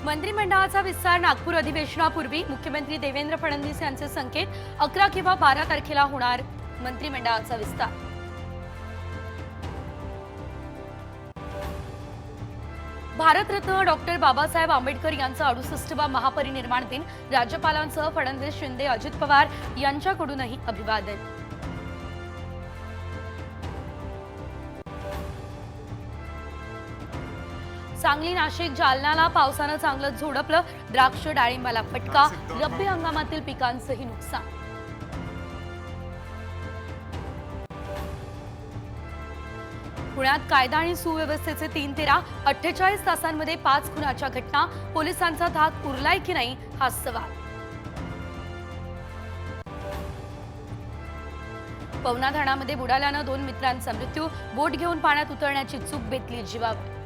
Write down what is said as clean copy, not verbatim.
मंत्रिमंडळाचा विस्तार नागपूर अधिवेशनापूर्वी मुख्यमंत्री देवेंद्र फडणवीस यांचे संकेत 11 किंवा 12 तारखेला होणार मंत्रिमंडळाचा विस्तार। भारतरत्न डॉक्टर बाबासाहेब आंबेडकर यांचा 68वा महापरिनिर्वाण दिन राज्यपालांसह फडणवीस, शिंदे, अजित पवार यांच्याकडूनही अभिवादन। सांगली, नाशिक, जालन्याला पावसानं चांगलंच झोडपलं। द्राक्ष, डाळिंबाला फटका, रब्बी हंगामातील पिकांचंही नुकसान। पुण्यात कायदा आणि सुव्यवस्थेचे 3-13 48 तासांमध्ये 5 खुनाच्या घटना, पोलिसांचा धाक उरलाय की नाही हा सवाल। पवना धरणामध्ये बुडाल्यानं 2 मित्रांचा मृत्यू, बोट घेऊन पाण्यात उतरण्याची चूक बेतली जीवावर।